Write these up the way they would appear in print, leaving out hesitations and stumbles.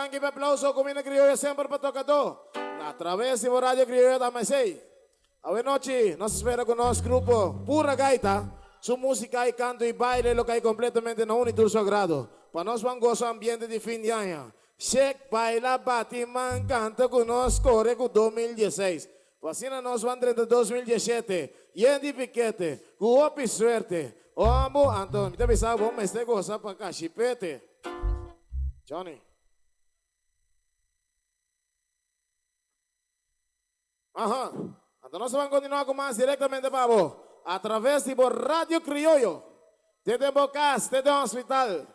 danke per aplauso, comina criolla sempre para tocador. Através de Radio Criolla da Macei. Hoy noche nos espera con nuestro grupo Pura Gaita. Su música y canto y baile lo que hay completamente no único sagrado. Para nos van gozo ambiente de fin de año. Shake, baila, Batman, canta con nos, corre con 2016. Vacina nos van 30 2017. Y en de piquete, con suerte. Amo, Antônio, me pensava, vamos este gozar para cá, chipete. Johnny. Ajá. Então nós vamos continuar com mais diretamente para vos. Através de Radio Criollo. Desde Bocas, desde o hospital.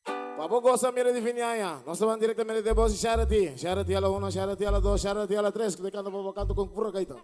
Para vos gozar mire de finhanha. Nós vamos diretamente de vos e Charity. Charity a la 1, Charity a la 2, Charity a la 3. Que te canta para vos canto com Pura Gaita.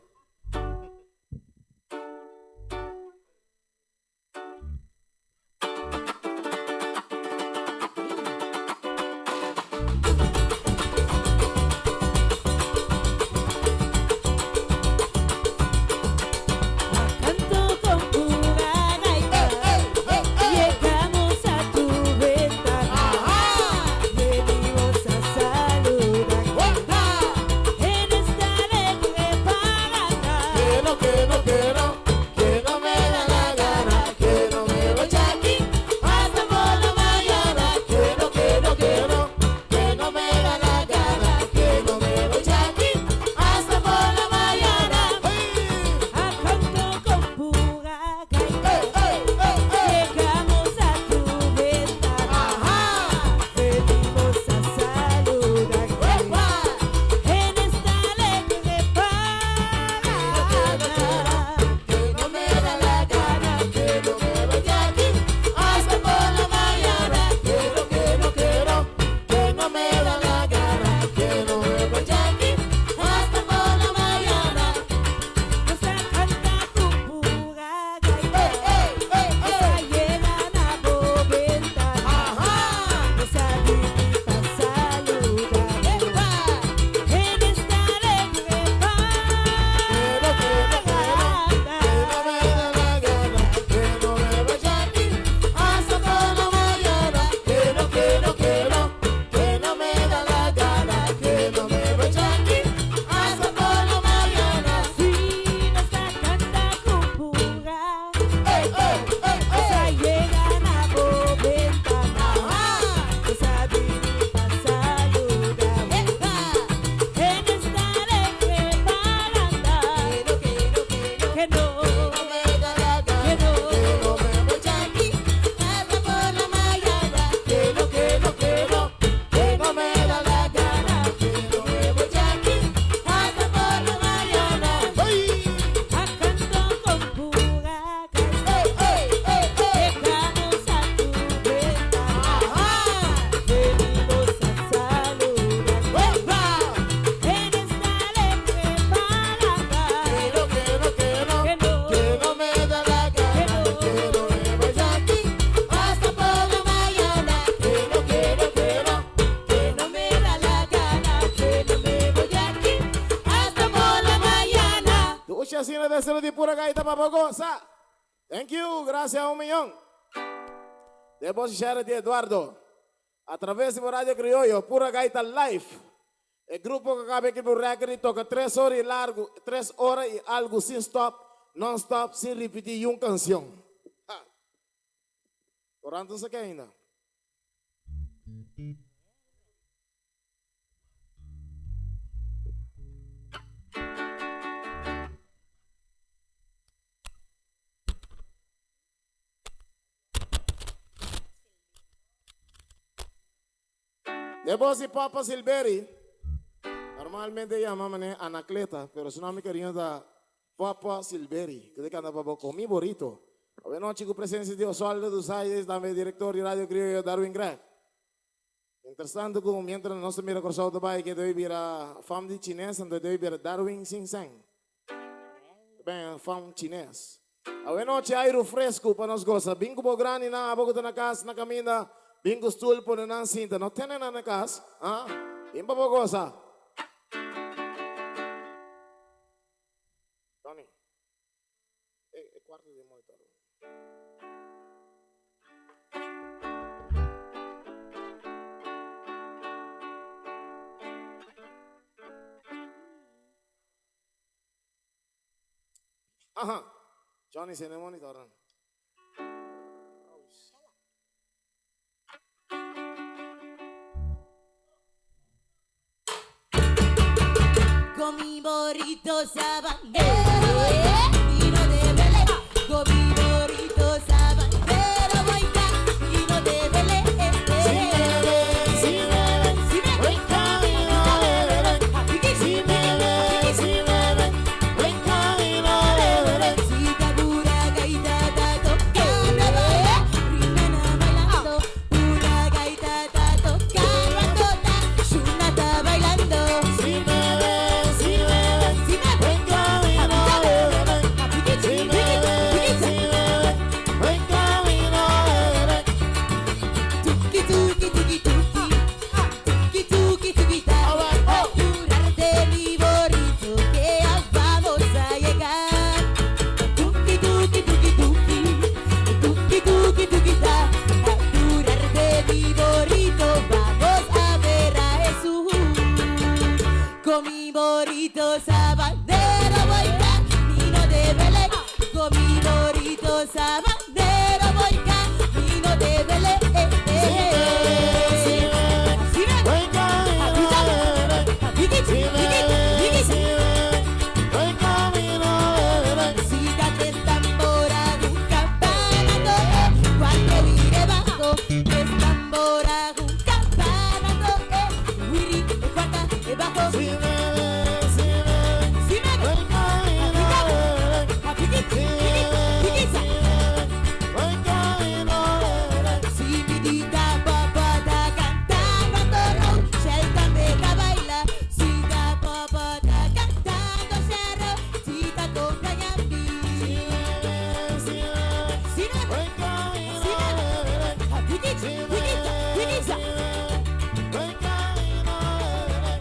De Pura Gaita para goza. Thank you, gracias a 1.000.000. Depois de Eduardo. Através de Radio Criollo, Pura Gaita Live. El grupo que acaba aqui por record toca 3 horas e largo, 3 horas e algo sin stop, non stop, sin repetir uma canção. Orando isso aqui ainda. Depois de Papa Silveri, normalmente llaman Anacleta, pero su nombre querido da Papa Silveri, que de canta para con mi burrito. Hoy noche con presencia de Osvaldo dos Aires, también director de Radio Criollo Darwin Greg. Interessante como mientras no se mira cruzado de baile que debe ir a fama de chinés, entonces debe ir a Darwin Sing Sang. Bem, fama chinés. Hoy noche aire fresco para nos gozar. Bingo po grande na abogo na casa na camina. Bingo stool po na cinta. No tienen na casa. Ah, imba po goza. Tony. Quarto de moito. Ajá. Johnny, se ne monitoran. Con mi burrito sabanero vino de Belén, con mi burrito sabanero voy camino de Belén. Si beben, buen camino de Belén. Si beben, buen camino de Belén. Si pura gaita está tocando, rimana bailando, pura gaita está tocando, Shuna está bailando. Si beben, buen camino de Belén. Si beben, buen camino de Belén. Tuki tuki tuki tuki, tuki tuki tuki ta, apurarte mi burrito que ya vamos a llegar. Tuki tuki tuki tuki, tuki tuki tuki ta, apurarte mi burrito, vamos a ver a Jesús. Con mi burrito sabanero voy camino de Belén, con mi burrito sabanero voy camino de Belén. Buen camino de Belén. Si beben, buen camino de Belén. Sígate tambora, un campanado, cuando vire bajo, es tambora, un campanado, wiri, cuarta, bajo. Si beben, Si me buen camino de Belén. Buen camino de Belén. si mi tita papá está cantando, Shelton deja baila, si ta papá está cantando, Sherry, si te acompaña a mí. Si me Buen camino de Belén. Buen camino de Belén.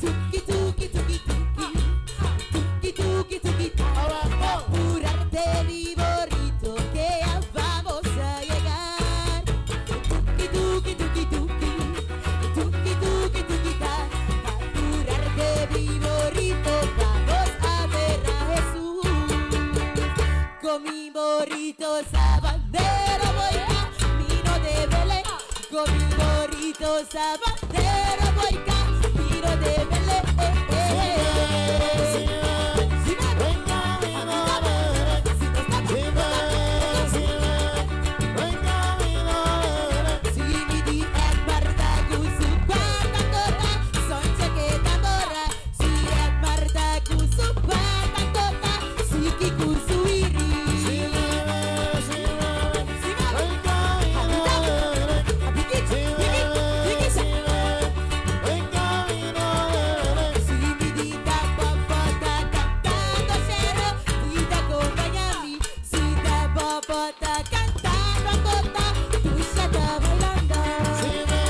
Tuki tuki tuki tuki, tuki tuki tuki ta, apurarte mi burrito que ya vamos a llegar. Tuki tuki tuki tuki, tuki tuki tuki ta, apurarte mi burrito, vamos a ver a Jesús. Con mi burrito sabanero voy camino de Belén, con mi burrito sabanero voy camino de Belén. Buen camino de Belén. Buen camino de Belén. Si mi di et Marta kusu patangota, sonche que tambora. Si et Marta kusu patangota, si ki kusu iri. Buen camino de Belén. Buen camino de Belén. Si mi dita popota cantando cero, dita acompañami. Si ta popota cantando acota, tú ya está bailando. Si me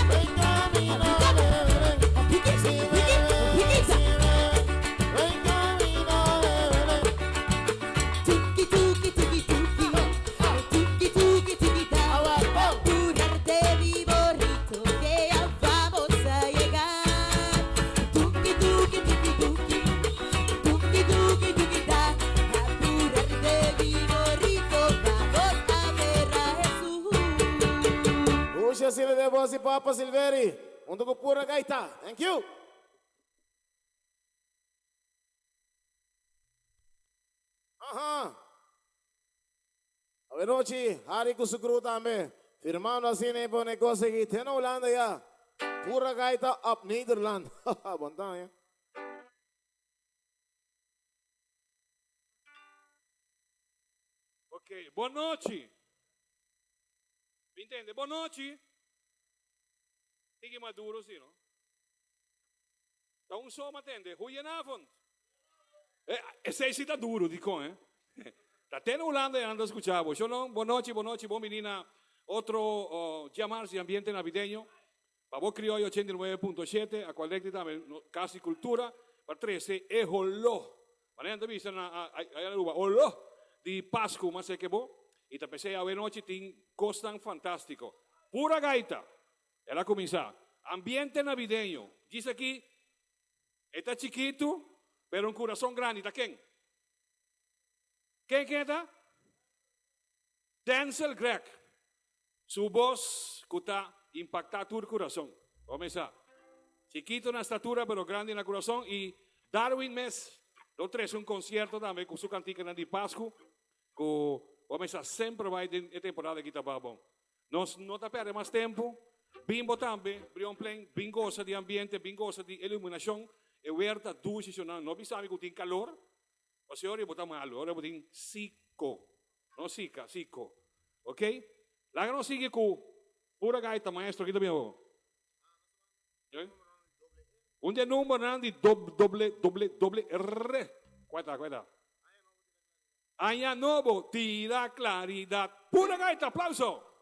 Buen camino de Belén. Buen camino de Belén. tuki tuki tuki tuki, tuki tuki tuki ta, apurarte mi burrito que ya vamos a llegar. Tuki tuki tuki tuki, tuki tuki tuki ta, apurarte mi burrito, vamos a ver a Jesús. Puxa Silvia de voz e Papa Silveri. Junto com pura gaita. Thank you. Ajá. A ver, noite, hari kusukru também. Firmando assim, nem por negócio aqui. Tem na Holanda já. Pura gaita up Nederland. Bom time, Ok, boa noite. Me entende? Boa noite. Tige maduro, sim, não? Tá só me entende? Goedenavond. Esse aí tá duro, dico, eh? Tá até na Holanda anda escuchando. Yo não, boa noite, boa menina. Outro llamarse ambiente navideño. Para vos criollo 89.7, a qualidade também, casi cultura. Para 13, é rollo. Para não vista na luva, rollo. Di Pascu, mas é que bo. E te pensei a ver noite, tem costan fantástico. Pura gaita. Ela começar. Ambiente navideño. Diz aqui, está chiquito, pero un corazón grande, ¿está quién? ¿Quién está? Denzel Greg. Su voz está impacta tu corazón. Comienza. Chiquito en la estatura, pero grande en el corazón. Y Darwin Mes, los tres, un concierto también con su cantica de Pascu. Comienza siempre va en temporada que está bom. No te perde más tiempo. Bimbo también, Brion Plain, bingosa de ambiente, bingosa de iluminación. E huerta dulce, no pensaba que tiene calor. O sea, ahora botar malo, ahora botar psico. No sica, psico. ¿Ok? La que no sigue con pura gaita, maestro, aquí también. ¿Eh? Un día número de doble R. Cuenta. Año nuevo, tira claridad. Pura gaita, aplauso.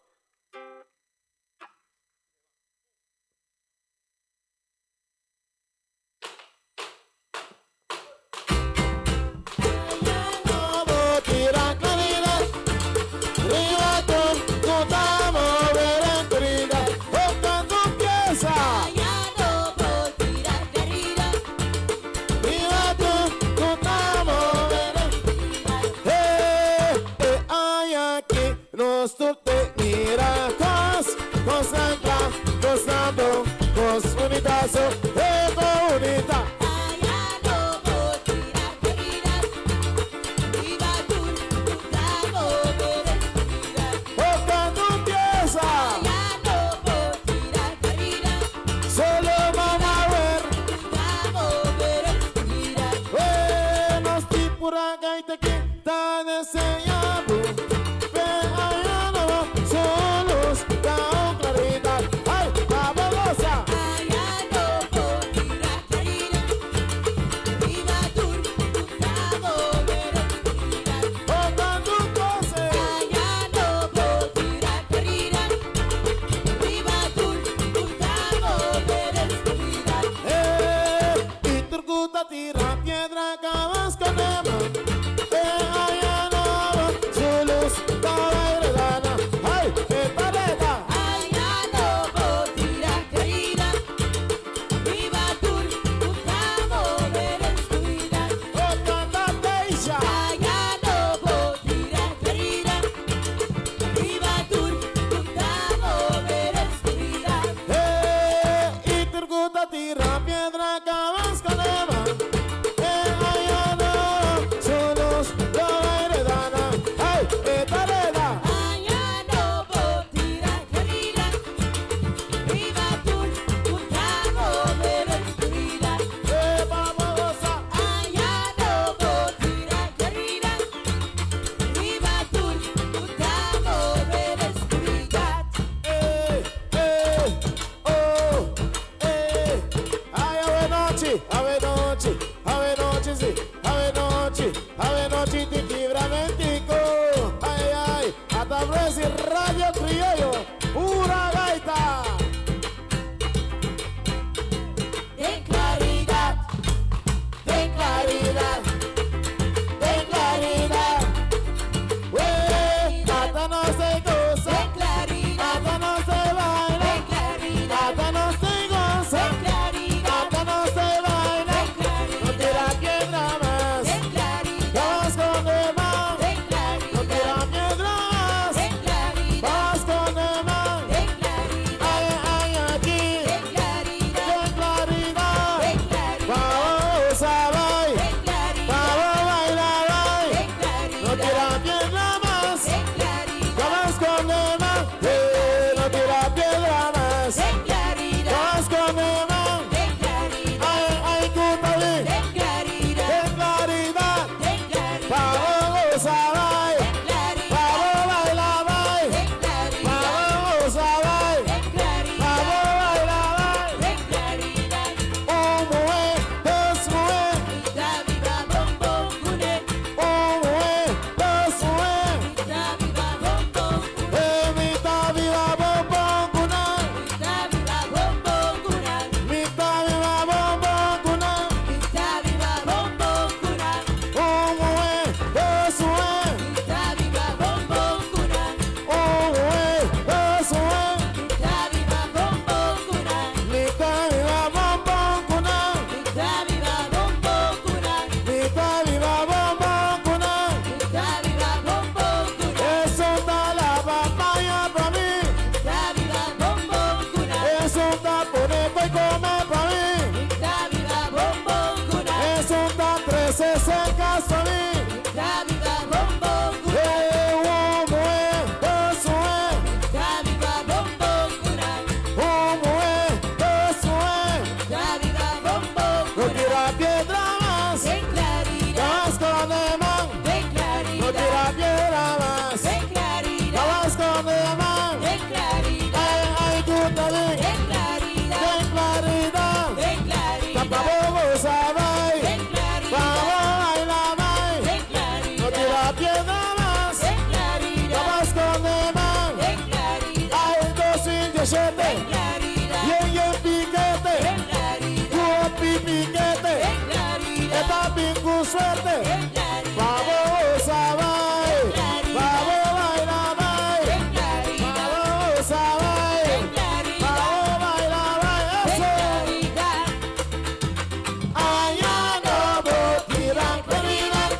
y come pa' mí. Esta viva bombón cuna. Es un tan 360 pa' mí. Esta viva bombón cuna. Homo eso es. Esta viva bombón cuna. Homo eso es. Esta viva bombón No cuna. tira piedra más. En claridad, Tabasco de man. en No claridad, tira piedra más. en claridad, Tabasco de man. en claridad, Ay, tú también. en claridad, En claridad. en claridad, Tapabobo sabai. en claridad, Vamos a bailar mai. en No claridad, tira piedra más. en claridad, Tabasco de man. en claridad, Ay, 217. en claridad, Y piquete. en claridad, Guapi piquete. en claridad, Esta pingu suerte. en claridad, Vamos a bailar. Vamos a bailar mai. en claridad, Vamos a bailar. en claridad, Vamos a bailar mai. en Eso. claridad. Allá no tiran claridad.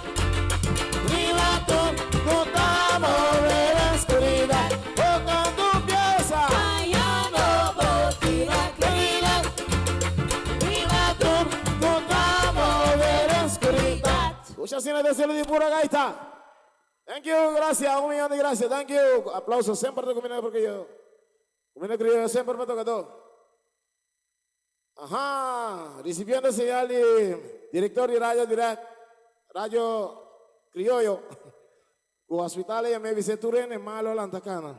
Rilato, contamos de la oscuridad. Pongan tu pieza. Allá no botina claridad, Rilato, contamos de la oscuridad. Muchas gracias de cielo de pura gaita. Thank you, gracias, 1 millón de gracias. Thank you. Aplausos, siempre te combina porque yo. Combina que yo siempre me toca todo. Ajá, recibiendo señal de director de radio direct, radio criollo. O hospital y me viceturene malo la antacana.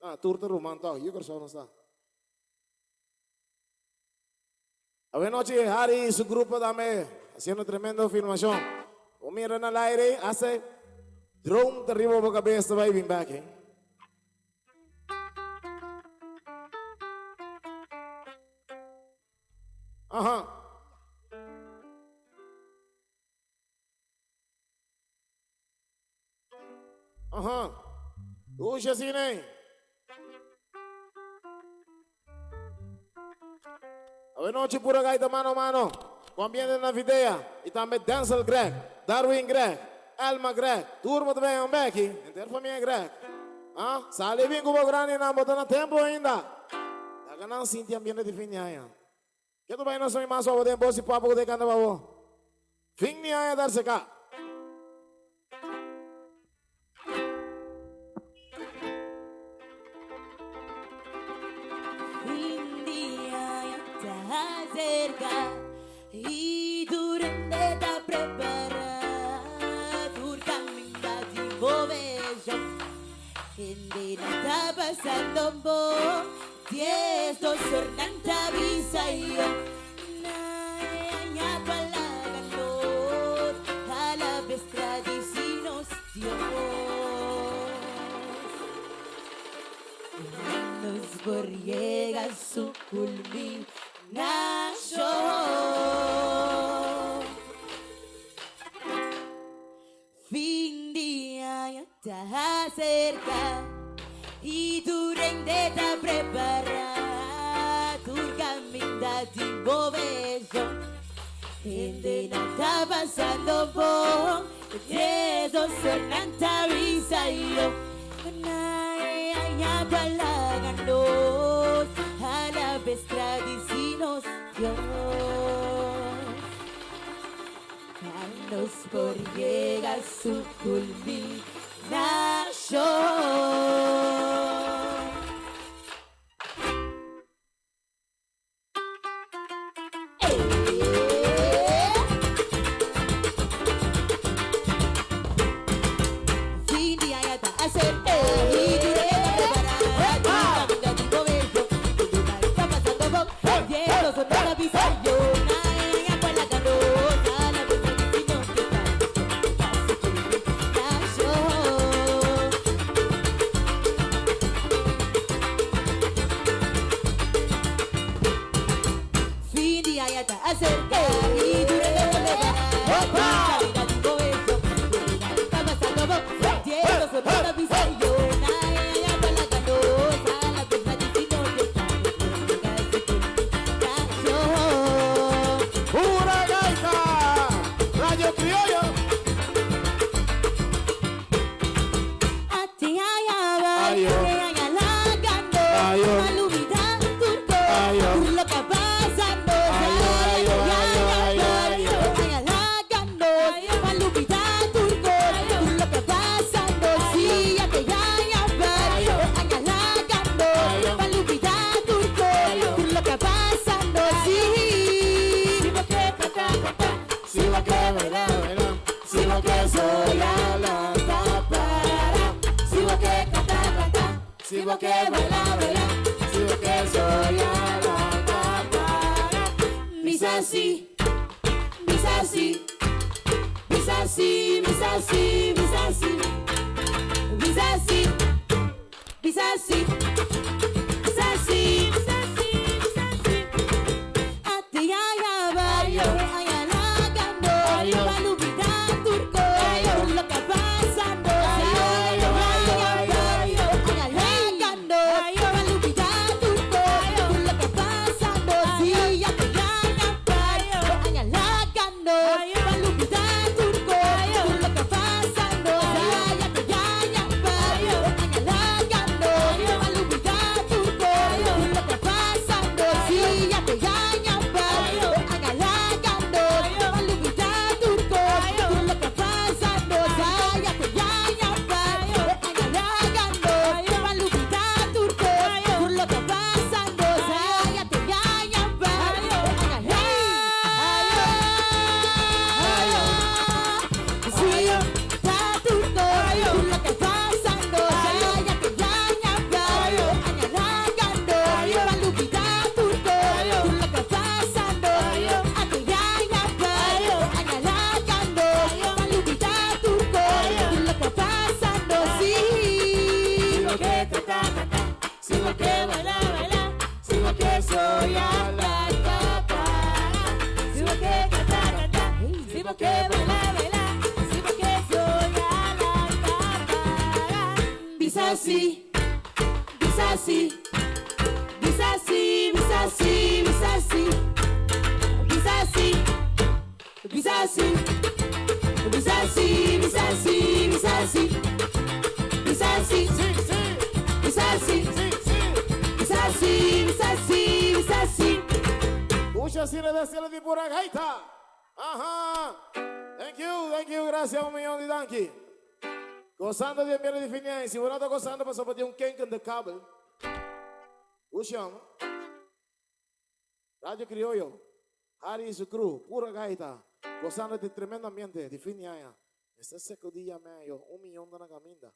Ah, turte rumantao, yo creo que no está. A ver noche, Harry y su grupo dame haciendo tremenda filmación. O miran al aire, hace drone terrible por cabeza, waving back, eh. Ajá. Ajá. Escucha, cine. A ver, noche pura gaita mano a mano. Com ambiente na videia. E também Denzel Greg, Darwin Greg, Elma Greg. Turma também é Becky. Inteira família Greg. Ah, sale bem com o grande na botando tempo ainda. Tá ganhando sinti ambiente de fim de ano. Que tu vai não sou mais só tempo se papo de canta babo. Fim de ano dar se cá. Fin día ya está cerca y durante te prepara tu camino de bobejo. Hindi na está pasando un po' tiesto sornanta visa yo. Naya palaganot a la bestra di sinos Dios. Nos borriega su culminación. Fin día ya está cerca y tu rende te prepara tu camino de bobejo. Hindi na está pasando por eso sonanta visa yo. Naya palaganot a la bestra di sinos Dios. Nos por llega su culminación. Fin de año está cerca y tu preparar tu camino de bobejo. Tu lugar está pasando por lleno son la visa yo. Naya palaganot a la bestra di sinos Dios. ayo. Malubida turco, Ayo. lo que pasa no Ayo, ayo, ayo, ayo, ayo. Ayalagando, malubida turco, lo que pasa no si ya te gana Ayo. ayalagando, Ayo. malubida turco, lo que pasa no si Si va que baila, baila. Si va que soy a la tapara. si va que canta, canta, Si va que baila, baila. Si va que soy a la tapara. Misasi, misasi, misasi, misasi, misasi, misasi, misasi, misasi, misasi, misasi. Ate ya bayo, ayalagando, Ayo. malubida turco, lo que pasa no Ayo, ayo, ayo, ayo. ayalagando, malubida turco, lo que pasa no si ya te gana ayalagando, malubida turco, lo que pasa no ya te gana ayalagando, malubida turco, lo que pasa no si ya te gana ayalagando, malubida turco, lo que pasa no ya te gana ayalagando, malubida turco, lo que pasa no ya te Si va que baila, baila. Si va que soy a la tapara. Si vos que cantar, cantar, si vos que bailar, bailar, si vos que soy a la cámara. Bisasi, bisasi, bisasi, bisasi, bisasi, bisasi, bisasi, bisasi, bisasi, bisasi, bisasi, Sí, sí, bisasi, sí, sí. bisasi, bisasi, bisasi. Mucha cine de cielo de pura gaita. Ajá. Thank you, gracias un millón de donkey. Gozando de miel de finia. Si vos no estás gozando, pasó por ti un kenk en the cable. Usham. Radio Criollo. Harry y su crew, pura gaita. Gozando de tremendo ambiente de finia. Este seco día medio, un millón de la caminda.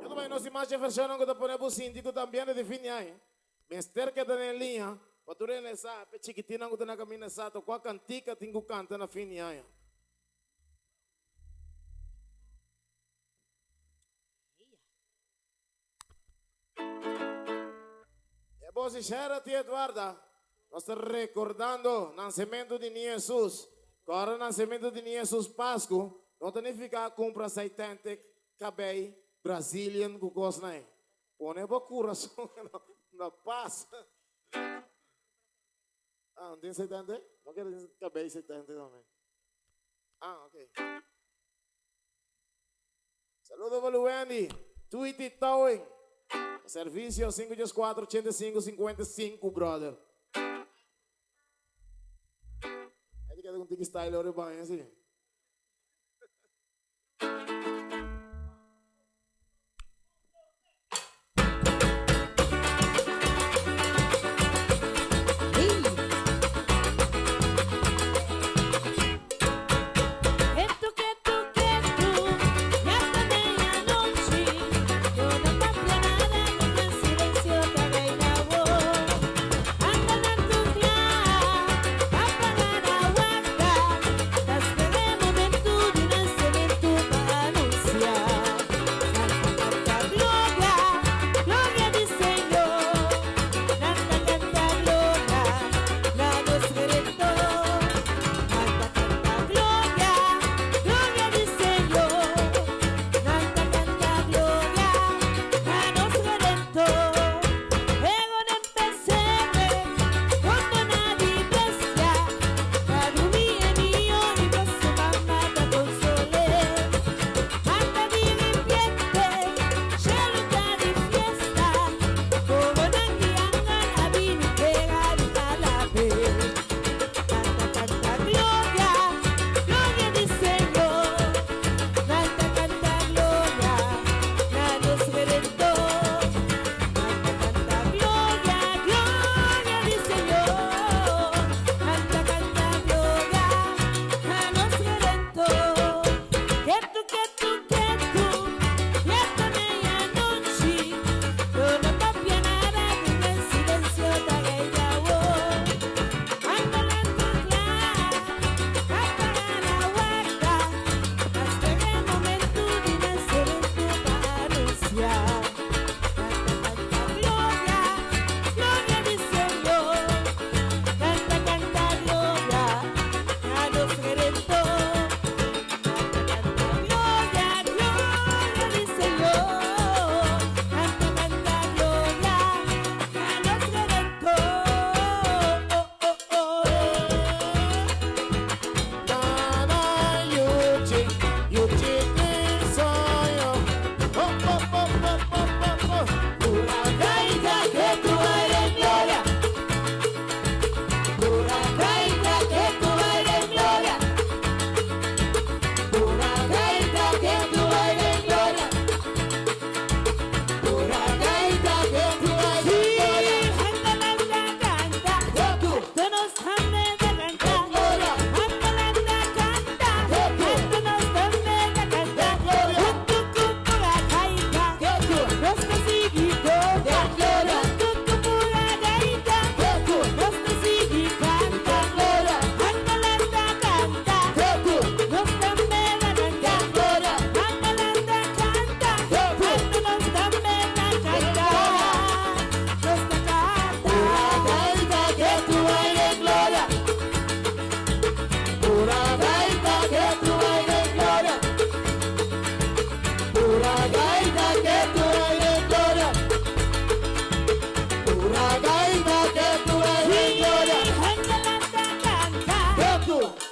Yo também não se mais versão que te pone por síndico também de definir. Mister que tem em linha, para tu nessa chiquitina que tem na caminha nessa, to qual cantica tingo canta na fim aí. E vos sincera ti Eduarda, nós estamos recordando o nascimento de Jesus. Agora o nascimento de Jesus Páscoa, não tem que ficar compra 70 cabelo Brazilian com coisa aí. Põe para coração na paz. Ah, não tem 70? Não quero cabelo 70 também. Ah, ok. Saludos para o Wendy. Tweety Towing. Servicio 514-8555, brother. Aí tem que ter um style agora bem assim. Apagar a guarda, das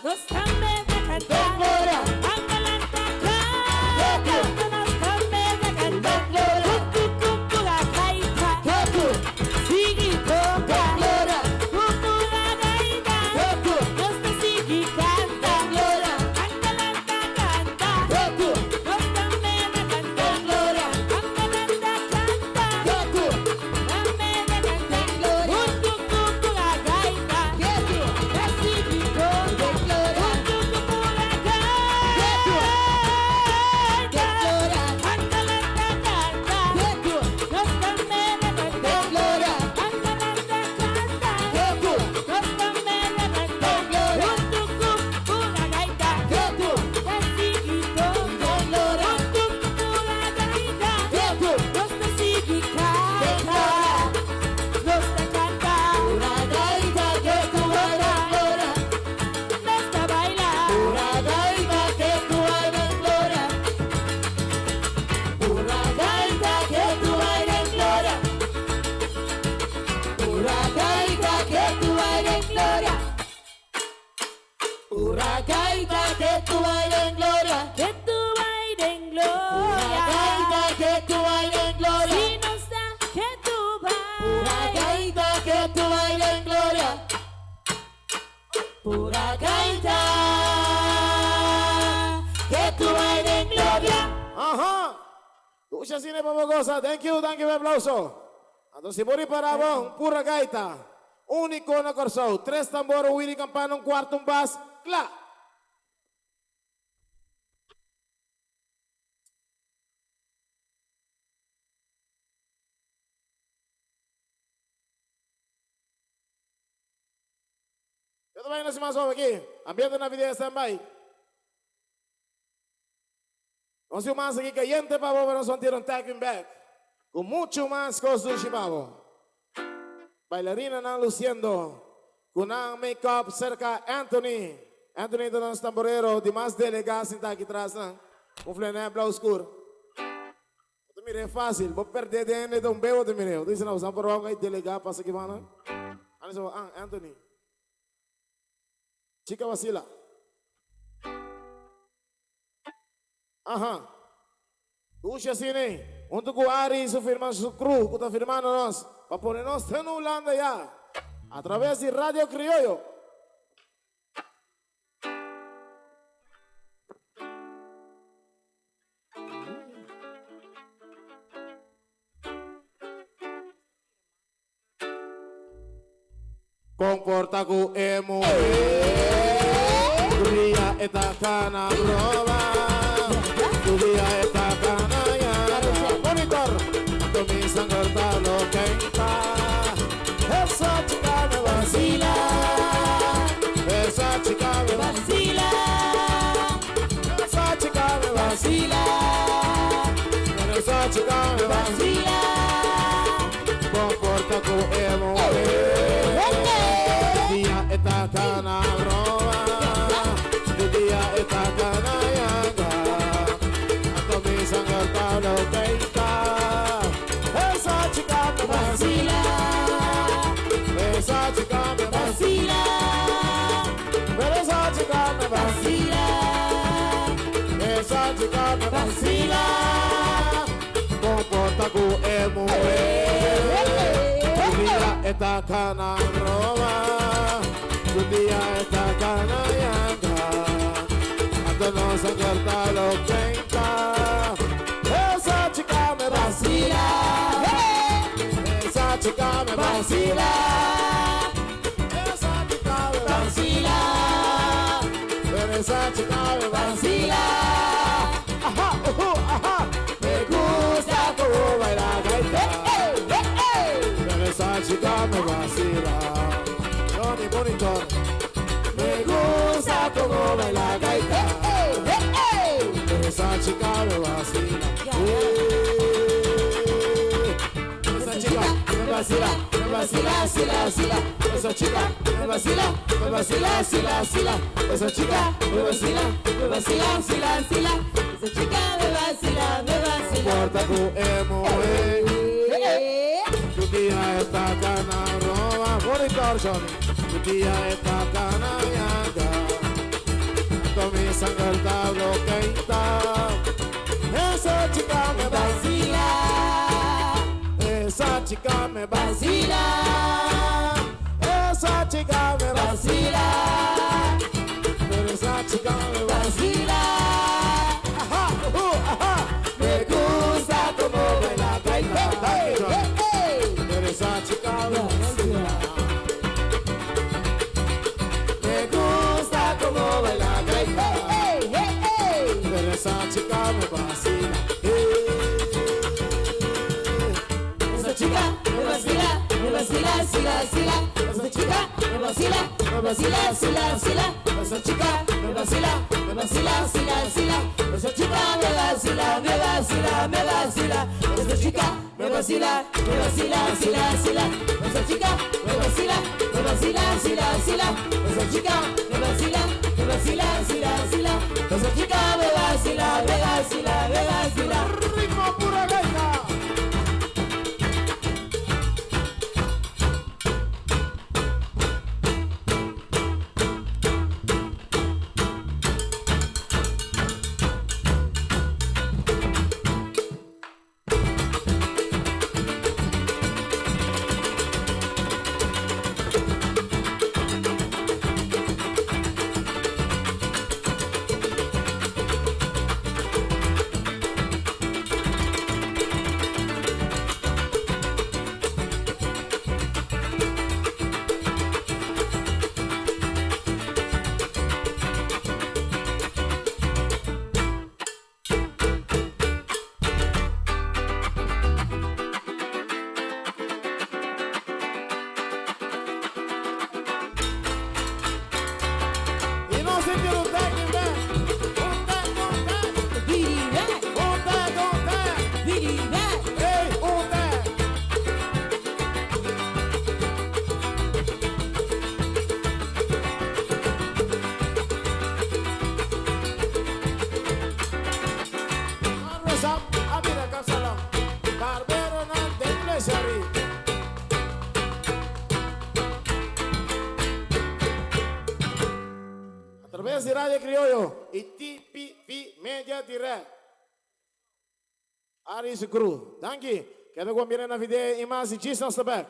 nos cambia de cantar. Gloria. Angalanta canta, nos cambia de cantar. Cucu la gaita, sigi toca. Gloria. Cucu la gaita, nos te sigi canta. Gloria. Angalanta canta, Goku. nos cambia de cantar. Gloria. Angalanta canta, Goku. cambia de cantar. Gloria. Cucu la gaita, Goku. te sigi toca. Gloria. Cucu la gaita. Gloria. Angalanta canta, Goku. nos cambia de cantar. Gloria. Angalanta canta, Goku. nos cambia de cantar. Gloria. Cucu la gaita, Goku. te sigi toca. Gloria. Cucu la gaita, Goku. nos te sigi canta. Nos te canta, Una gaita que tú bailas, Gloria. nos te baila. Una gaita que tú bailas, Gloria. Una gaita que tú bailas, Gloria. Una gaita que tú bailas, Gloria. Una gaita que tú bailas, Gloria. Que tú bailes en Una gloria. gaita que tú bailas, Gloria. Si nos da que tú Una bailes. gaita que tú bailas, Gloria. Pura gaita que tú bailas, Gloria. Aha! Tusha sine papagosa. Thank you, aplauso. Ato si Bori Parabong, pura gaita. Único na Corso. 3 tambor, Willy Campana, un cuarto, un bass. Cla! Yo también no soy más suave aquí. Ambiente Navidad stand-by. No soy más aquí caliente, pavo, pero nos van a tagging back. Con mucho más cosas, pavo. Bailarina na luciendo. Con un make-up cerca Anthony. Anthony de los tamboreros, de más delegados en aquí atrás. Un flené blau oscuro. Te mire fácil. Vos perdés de un bebo, te mire. Dice, no, usamos por abajo, hay delegado, pasa que van. Anthony. Chica vacila. Aha. Puxa cine. Junto com o Ari, su firma, su crew, que está firmando nós. Para ponernos en Holanda ya. A través de Radio Criollo. Comporta com emo. Ria eta cana broma. Ria eta cana ya. Monitor. Comienza a cortar lo que está. Esa chica me vacila. Esa chica me vacila. Esa chica me vacila. Esa chica me vacila. Comporta con emo. Dia eta cana broma. Dia eta cana yanga. Comienza a cortar lo que está. Esa chica me vacila. Esa chica me vacila. Pero esa chica me vacila. Esa chica me vacila. Comporta con emo. Dia eta cana broma. Tu día está canallanga. Hasta no se corta lo que está. Esa chica me vacila. Esa chica me vacila. Esa chica me vacila. Pero esa chica me vacila. Ajá, ajá. Me gusta como baila gaita. Pero esa chica me vacila. Johnny Monitor. Me gusta como baila gaita. Pero esa chica me vacila. Esa chica me vacila, sila, sila. Esa chica me vacila, sila, sila. Esa chica me vacila, sila, sila. Esa chica me vacila, me vacila. Porta con emo, Tu tía está cana, roba, monitor, Johnny. Tu tía está cana, yanga. sangrita bloqueita. Esa chica me vacila. Esa chica me vacila. Esa chica me vacila. Pero esa chica me vacila. Ajá, ajá. Me gusta como baila gaita. Pero esa chica me vacila. Me gusta como baila gaita. Pero esa chica me vacila. Esa chica me vacila, sila, sila. Esa chica me vacila, sila, sila. Esa chica me vacila, sila, sila. Esa chica me vacila, Esa chica me vacila, sila, sila. Esa chica me vacila, sila, sila. Esa chica me vacila, sila, sila. Esa chica me vacila. Ritmo pura gaita. Y no se quiere un tag, un tag. Bidi back, Un tag. bidi back. Hey, un tag. Arrozap, abira kapsalam. Barbero na de Plesari. A través de Radio Criollo y TPV Media Direct. Aris Cruz. Dank je. Quero convidar na vida e mais de Gisnão Stabek.